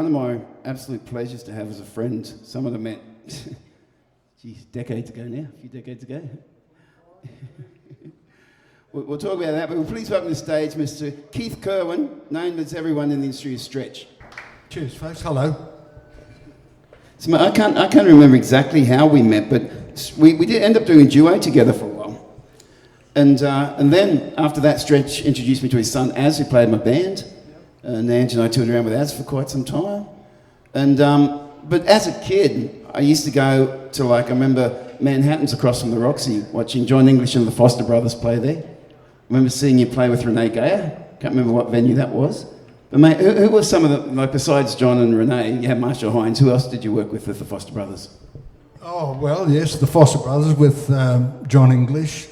one of my absolute pleasures to have as a friend, someone I met, decades ago now, a few decades ago. We'll talk about that, but we'll please welcome to the stage Mr. Keith Kerwin, known as everyone in the industry as Stretch. Cheers, folks. Hello. So I can't remember exactly how we met, but we did end up doing a duo together for a while. And then after that, Stretch introduced me to his son Az, who played in my band. And Ange and I toured around with Az for quite some time. And but as a kid, I used to go to, I remember Manhattan's across from the Roxy, watching John English and the Foster Brothers play there. I remember seeing you play with Renee Gayer. Can't remember what venue that was. But mate, who were some of the, besides John and Renee, you had Marshall Hines, who else did you work with the Foster Brothers? Oh, well, yes, the Foster Brothers with John English,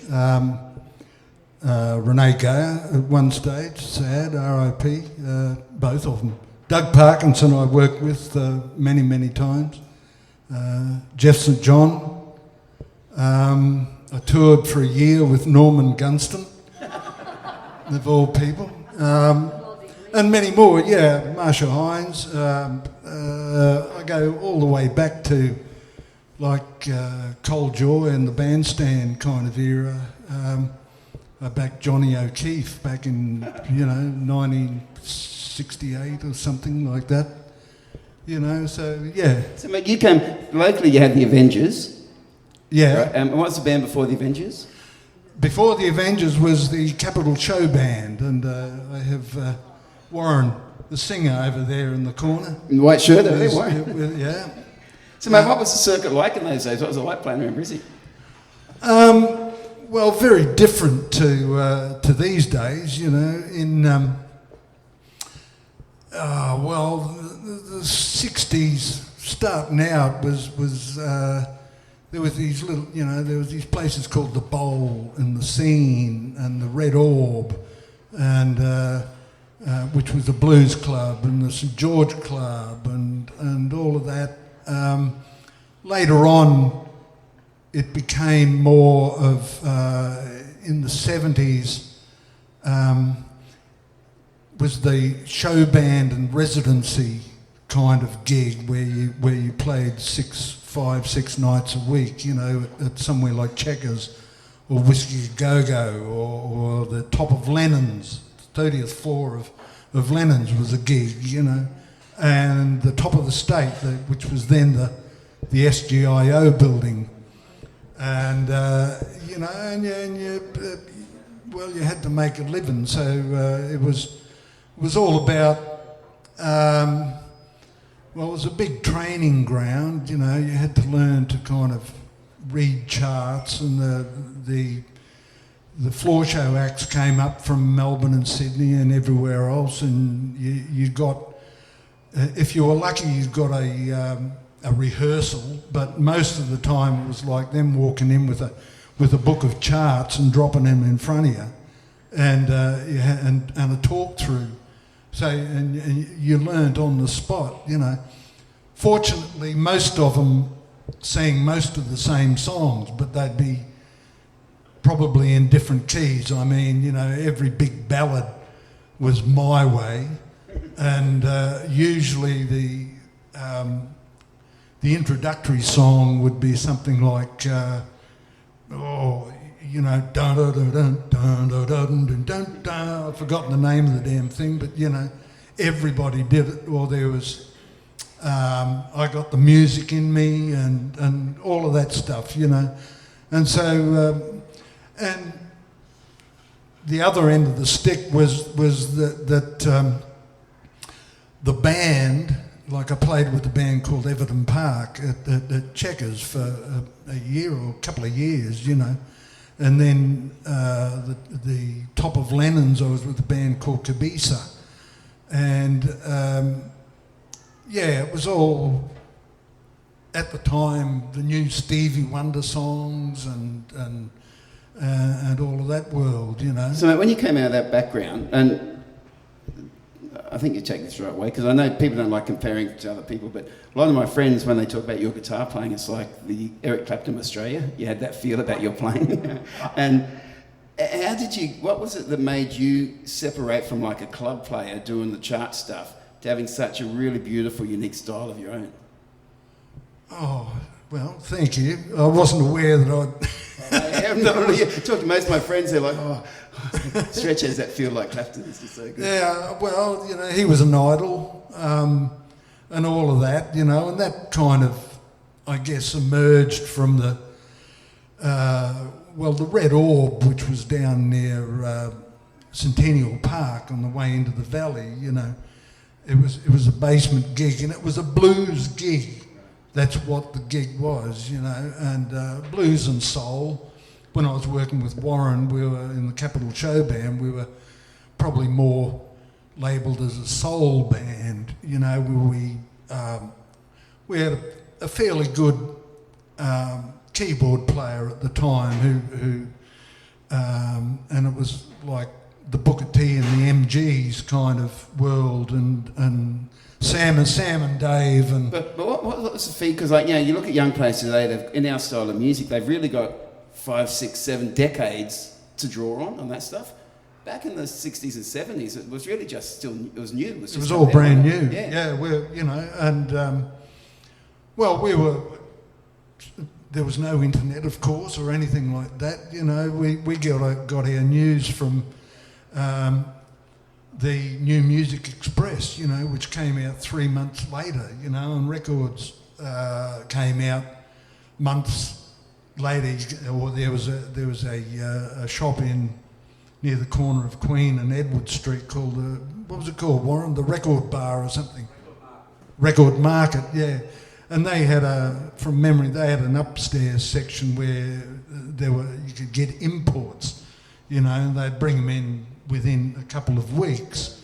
Renee Gayer at one stage, sad, R.I.P., both of them. Doug Parkinson I worked with many, many times. Jeff St. John. I toured for a year with Norman Gunston, of all people. And many more, yeah, Marshall Hines. I go all the way back to Cold Jaw and the bandstand kind of era. I backed Johnny O'Keefe back in, 1968 or something like that. So yeah. So mate, you came, locally you had the Avengers. Yeah. Right? And what's the band before the Avengers? Before the Avengers was the Capital Show Band, and I have Warren, the singer, over there in the corner. In the white shirt over there, Warren. Yeah. So mate, what was the circuit like in those days? What was it like playing around Brizzy? Well, very different to these days, in the 60s starting out was there was these little, there was these places called the Bowl and the Scene and the Red Orb, and which was a blues club, and the St George Club, and all of that. Later on, it became more of in the 70s. Was the show band and residency kind of gig where you played 5-6 nights a week, at somewhere like Checkers or Whiskey A Go-Go or the top of Lennon's, 30th floor of Lennon's was a gig, and the top of the State, which was then the SGIO building, and you had to make a living, so it was all about. It was a big training ground. You had to learn to kind of read charts, and the floor show acts came up from Melbourne and Sydney and everywhere else, and you got, if you were lucky, you got a rehearsal, but most of the time it was like them walking in with a book of charts and dropping them in front of you, and a talk through. So and you learned on the spot. Fortunately, most of them sang most of the same songs, but they'd be probably in different keys. I mean, every big ballad was My Way, and usually the introductory song would be something like, dun dun dun dun dun dun dun dun dun. I've forgotten the name of the damn thing, but everybody did it. Or there was, I Got the Music in Me, and all of that stuff, and so and the other end of the stick was that the band. Like I played with a band called Everton Park at Checkers for a year or a couple of years, and then the top of Lennon's I was with a band called Kabisa, and it was all at the time the new Stevie Wonder songs and all of that world, So mate, when you came out of that background, and I think you take this the right way, because I know people don't like comparing to other people, but a lot of my friends, when they talk about your guitar playing, it's like the Eric Clapton of Australia. You had that feel about your playing. And what was it that made you separate from like a club player doing the chart stuff to having such a really beautiful, unique style of your own? Oh, well, thank you. I wasn't aware that I'm not really, talk to most of my friends, they're like, oh, Stretch has that feel like Clapton. It's just so good. Yeah, well, he was an idol, and all of that, and that kind of, I guess, emerged from the Red Orb, which was down near Centennial Park on the way into the valley. It was a basement gig, and it was a blues gig. That's what the gig was, and blues and soul. When I was working with Warren, we were in the Capitol Show Band. We were probably more labelled as a soul band. We had a fairly good keyboard player at the time who and it was like the Booker T and the MGs kind of world, and Sam and Dave. And But what was the feed? Because you look at young players today, in our style of music, they've really got 5, 6, 7 decades to draw on that stuff. Back in the 60s and 70s, it was really just it was new. It was all brand new. Yeah, there was no internet, of course, or anything like that. We got our news from the New Music Express, which came out 3 months later, and records came out months later. Or there was a shop near the corner of Queen and Edward Street called what was it called, Warren? The Record Bar or something. Record Market, yeah. And they had from memory, they had an upstairs section where you could get imports, and they'd bring them in within a couple of weeks,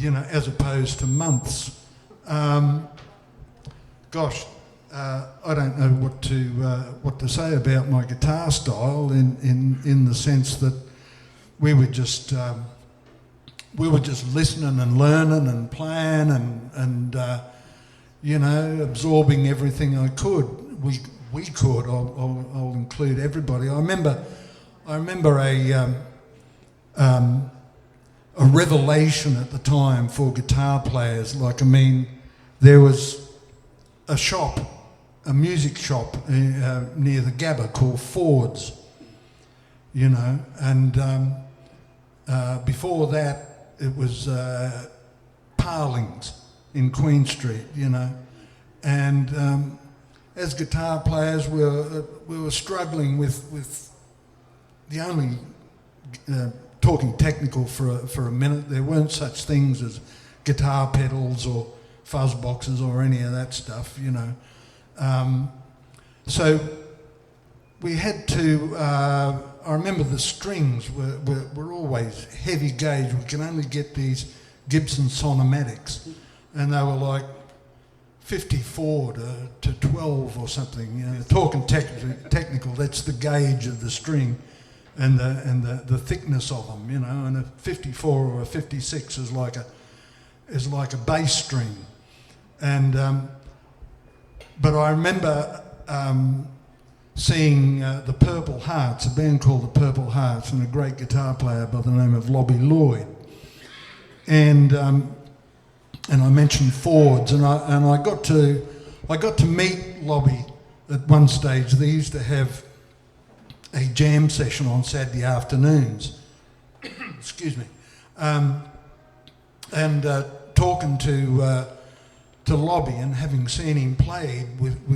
as opposed to months. I don't know what to say about my guitar style in the sense that we were just listening and learning and playing and absorbing everything I could. We could. I'll include everybody. I remember a revelation at the time for guitar players. There was a music shop near the Gabba called Ford's, and before that it was Parlings in Queen Street, and as guitar players we were struggling with the only talking technical for a minute. There weren't such things as guitar pedals or fuzz boxes or any of that stuff, so we had to. I remember the strings were always heavy gauge. We could only get these Gibson Sonomatics, and they were like 54 to 12 or something. Talking technical, that's the gauge of the string, and the thickness of them. And a 54 or a 56 is like a bass string, and but I remember seeing the Purple Hearts, a band called the Purple Hearts, and a great guitar player by the name of Lobby Lloyd, and I mentioned Fords, and I got to meet Lobby at one stage. They used to have a jam session on Saturday afternoons. Excuse me, and talking to Lobby and having seen him play with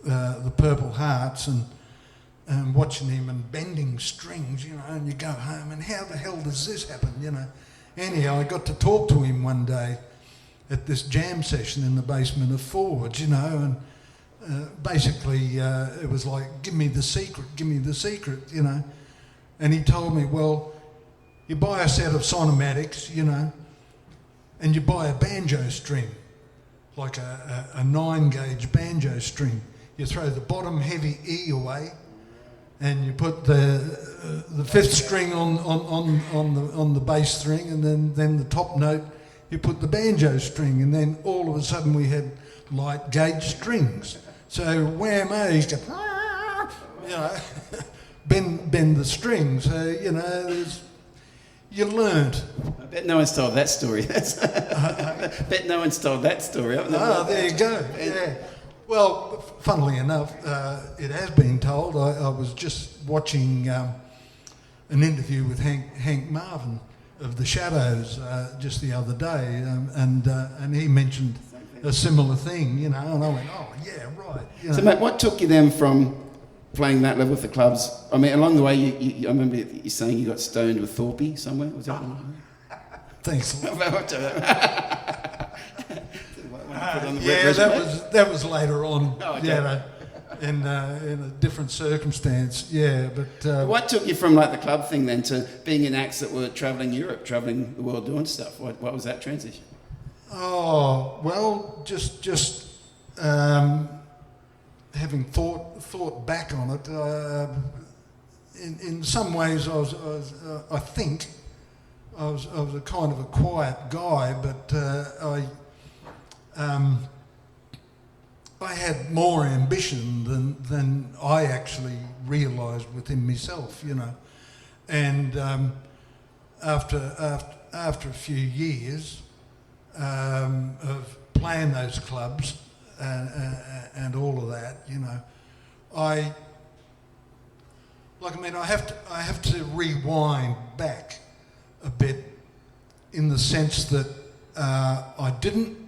the Purple Hearts and watching him and bending strings, and you go home and how the hell does this happen, Anyhow, I got to talk to him one day at this jam session in the basement of Forge, and basically it was like, give me the secret, and he told me, well, you buy a set of Sonomatics, and you buy a banjo string, like a 9-gauge banjo string. You throw the bottom heavy E away, and you put the fifth string on the bass string, and then the top note you put the banjo string, and then all of a sudden we had light gauge strings. So wham, you could, bend the strings. You learnt. I bet no one's told that story. Bet no one's told that story. There you go. Yeah. Well, funnily enough, it has been told. I was just watching an interview with Hank Marvin of the Shadows just the other day, and he mentioned a similar thing, and I went, oh yeah, right. So, mate, what took you then from playing that level with the clubs? I mean, along the way, I remember you saying you got stoned with Thorpe somewhere. Was that one? Thanks. Yeah, that was later on. Oh, okay. Yeah, in a different circumstance. Yeah, but what took you from like the club thing then to being in acts that were travelling Europe, travelling the world doing stuff? What was that transition? Oh well, just having thought back on it. In some ways, I think I was a kind of a quiet guy, but I had more ambition than I actually realised within myself, And after a few years of playing those clubs and all of that, I have to rewind back a bit in the sense that I didn't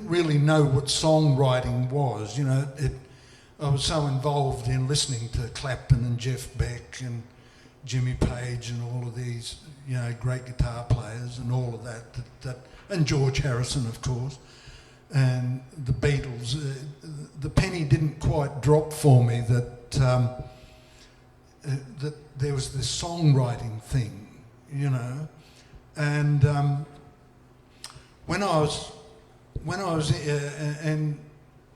really know what songwriting was. I was so involved in listening to Clapton and Jeff Beck and Jimmy Page and all of these, great guitar players and all of that, and George Harrison, of course, and the Beatles. The penny didn't quite drop for me that there was this songwriting thing, and when I was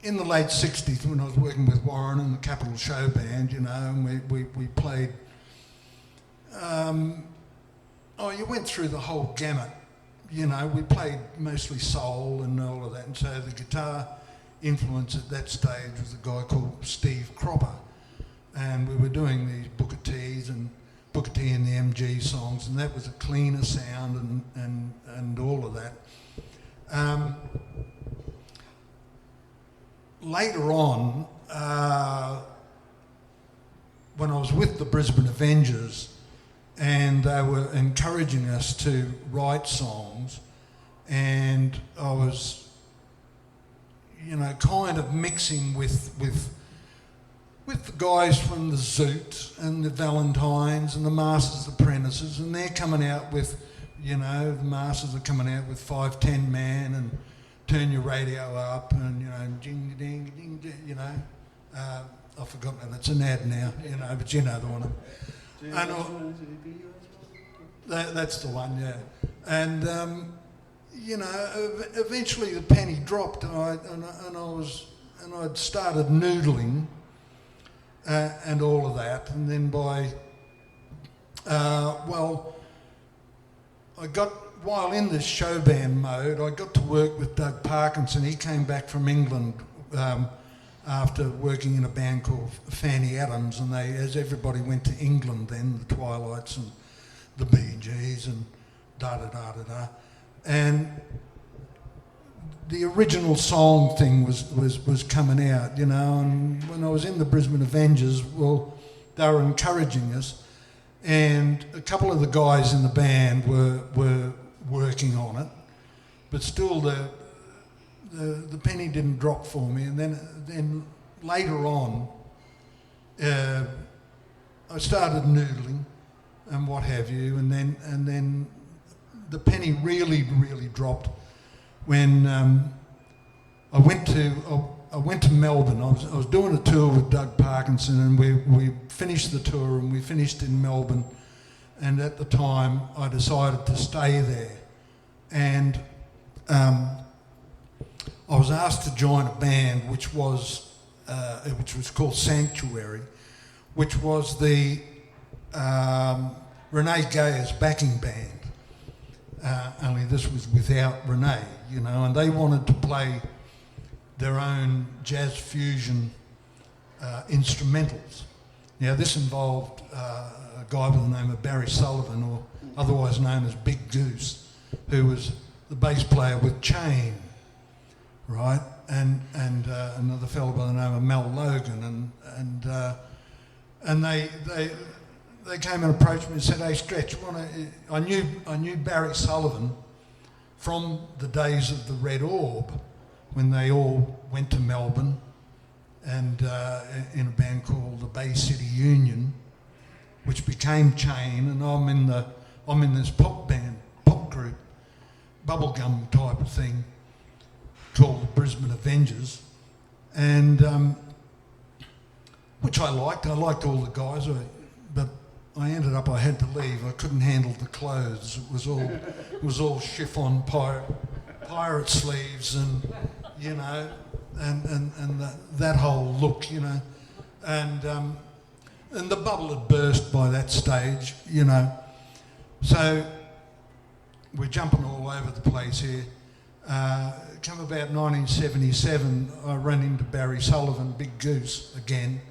in the late 60s, when I was working with Warren and the Capital Show Band, and we played, you went through the whole gamut, we played mostly soul and all of that, and so the guitar influence at that stage was a guy called Steve Cropper, and we were doing these Booker T's and Booker T and the MG songs, and that was a cleaner sound and all of that. Later on, when I was with the Brisbane Avengers and they were encouraging us to write songs, and I was, kind of mixing with the guys from the Zoot and the Valentines and the Masters Apprentices, and they're coming out with, the Masters are coming out with 5-10 Man and Turn Your Radio Up and, ding ding ding ding, I've forgotten it, it's an ad now, but the one. And that's the one, yeah. And, eventually the penny dropped, and I'd started noodling and all of that, and then while in this show band mode, I got to work with Doug Parkinson. He came back from England after working in a band called Fanny Adams, and as everybody went to England then, the Twilights and the Bee Gees and da-da-da-da-da. And the original song thing was coming out, and when I was in the Brisbane Avengers, they were encouraging us, and a couple of the guys in the band were working on it, but still the penny didn't drop for me. And then later on, I started noodling and what have you, and then the penny really dropped when I went to Melbourne. I was doing a tour with Doug Parkinson, and we finished the tour, and we finished in Melbourne. And at the time, I decided to stay there, and I was asked to join a band which was called Sanctuary, which was the Renee Gayer's backing band. Only this was without Renee, and they wanted to play their own jazz fusion instrumentals. Now, this involved a guy by the name of Barry Sullivan, or otherwise known as Big Goose, who was the bass player with Chain, right? And another fellow by the name of Mel Logan, and they came and approached me and said, "Hey, Stretch, I knew Barry Sullivan from the days of the Red Orb, when they all went to Melbourne, and in a band called the Bay City Union, which became Chain, and I'm in this pop group, bubblegum type of thing, called the Brisbane Avengers, and which I liked. I liked all the guys, but I had to leave. I couldn't handle the clothes. It was all chiffon pirate sleeves, and you know, and that whole look, you know, and the bubble had burst by that stage, you know. So we're jumping all over the place here. Come about 1977, I run into Barry Sullivan, Big Goose again,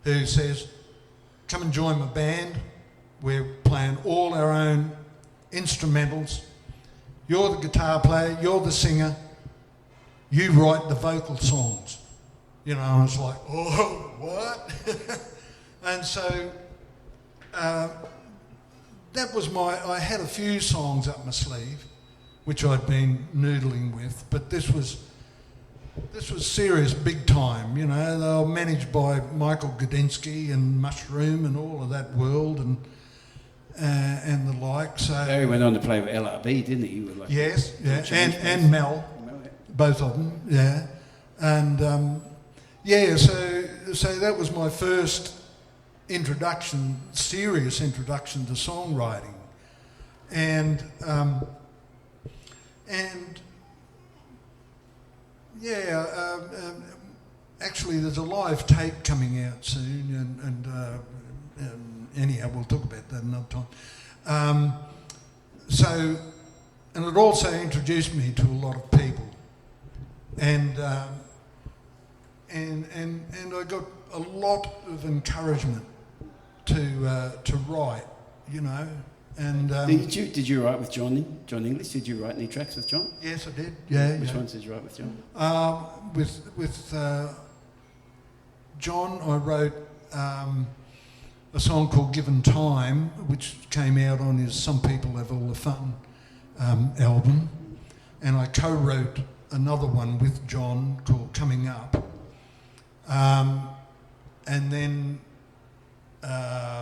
who says, "Come and join my band. We're playing all our own instrumentals. You're the guitar player, you're the singer, you write the vocal songs." You know, and I was like, "Oh, what?" And so that was I had a few songs up my sleeve, which I'd been noodling with, but this was serious, big time, you know. They were managed by Michael Gudinski and Mushroom and all of that world, and the like. So Barry went on to play with LRB, didn't he? Like, yes, yeah, and Mel, both of them, yeah, and so that was my first serious introduction to songwriting, and actually there's a live tape coming out soon, and anyhow, we'll talk about that another time. And it also introduced me to a lot of people, and I got a lot of encouragement to write, you know. And did you write with John English? Did you write any tracks with John? Yes, I did. Yeah. Which ones did you write with John? With John, I wrote a song called "Given Time," which came out on his "Some People Have All the Fun" album, and I co-wrote another one with John called "Coming Up," and then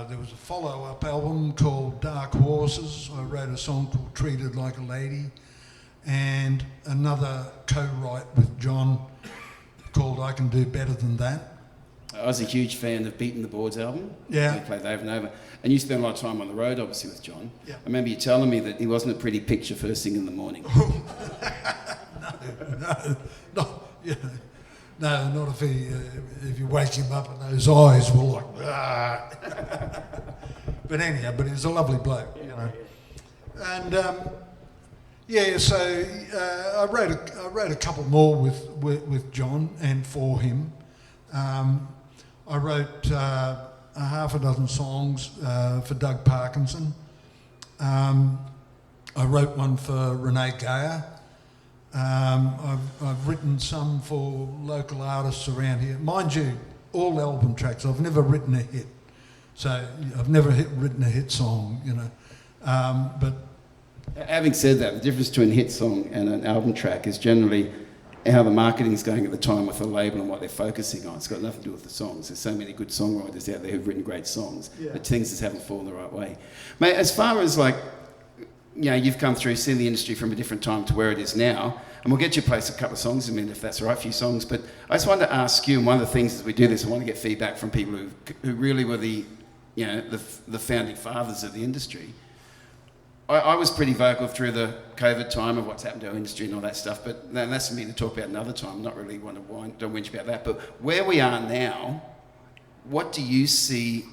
there was a follow-up album called "Dark Horses." I wrote a song called "Treated Like a Lady," and another co-write with John called "I Can Do Better Than That." I was a huge fan of Beating the Boards album. Yeah. They played over and over. And you spent a lot of time on the road, obviously, with John. Yeah. I remember you telling me that he wasn't a pretty picture first thing in the morning. No, not if you wake him up and those eyes were like, ah. But anyhow, but he was a lovely bloke, you know. And so I wrote a couple more with John and for him. I wrote a half a dozen songs for Doug Parkinson. I wrote one for Renee Gayer. I've written some for local artists around here. Mind you, all album tracks. I've never written a hit. So I've never written a hit song, you know. But having said that, the difference between a hit song and an album track is generally how the marketing is going at the time with the label and what they're focusing on. It's got nothing to do with the songs. There's so many good songwriters out there who've written great songs, but things just haven't fallen the right way. Mate, as far as like, you know, you've come through, seen the industry from a different time to where it is now, and we'll get you to play a couple of songs in a minute if that's all right, a few songs, but I just wanted to ask you, and one of the things as we do this, I want to get feedback from people who really were the founding fathers of the industry. I was pretty vocal through the COVID time of what's happened to our industry and all that stuff, but that's for me to talk about another time. Not really want to don't whinge about that. But where we are now, what do you see?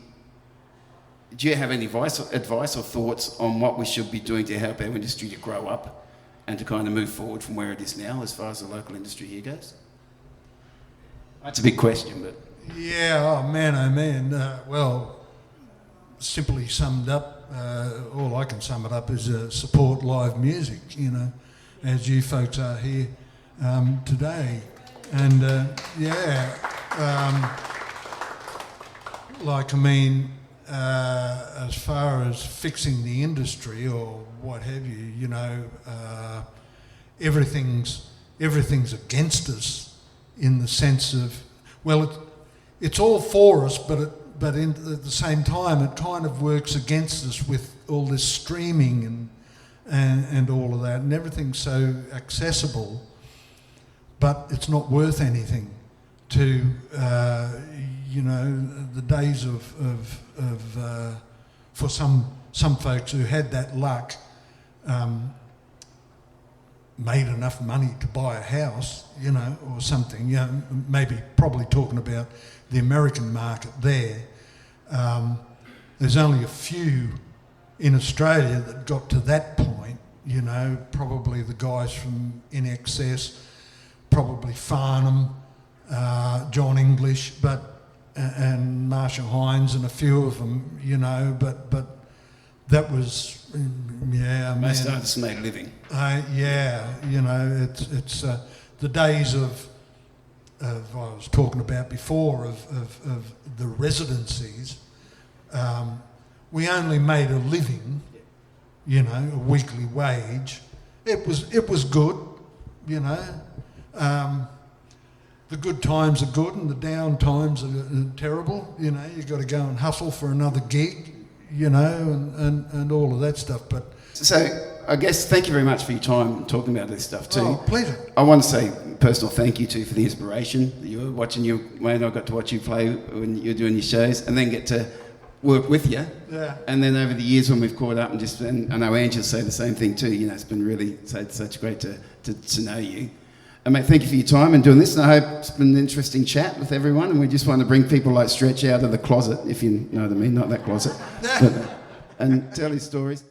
Do you have any advice or thoughts on what we should be doing to help our industry to grow up and to kind of move forward from where it is now as far as the local industry here goes? That's a big question, but... Yeah, oh man. Well, simply summed up, all I can sum it up is support live music, you know. as you folks are here today. And as far as fixing the industry or what have you, everything's against us in the sense of, well, it's all for us, but at the same time, it kind of works against us with all this streaming and all of that, and everything's so accessible, but it's not worth anything to, the days for some folks who had that luck, made enough money to buy a house, or something, maybe probably talking about the American market there. There's only a few in Australia that got to that point, probably the guys from InXS, probably Farnham, John English, and Marsha Hines and a few of them, but that was, Most artists made a living. It's the days of I was talking about before of the residencies. We only made a living, a weekly wage. It was good, The good times are good and the down times are terrible. You've got to go and hustle for another gig, and all of that stuff. But so I guess thank you very much for your time talking about this stuff too. Oh, pleasure. I want to say personal thank you too for the inspiration. You were watching Wayne, I got to watch you play when you're doing your shows, and then get to work with you. Yeah. And then over the years when we've caught up and I know Angela say the same thing too. It's been really such great to know you. And mate, thank you for your time and doing this, and I hope it's been an interesting chat with everyone, and we just want to bring people like Stretch out of the closet, if you know what I mean, not that closet, and tell his stories.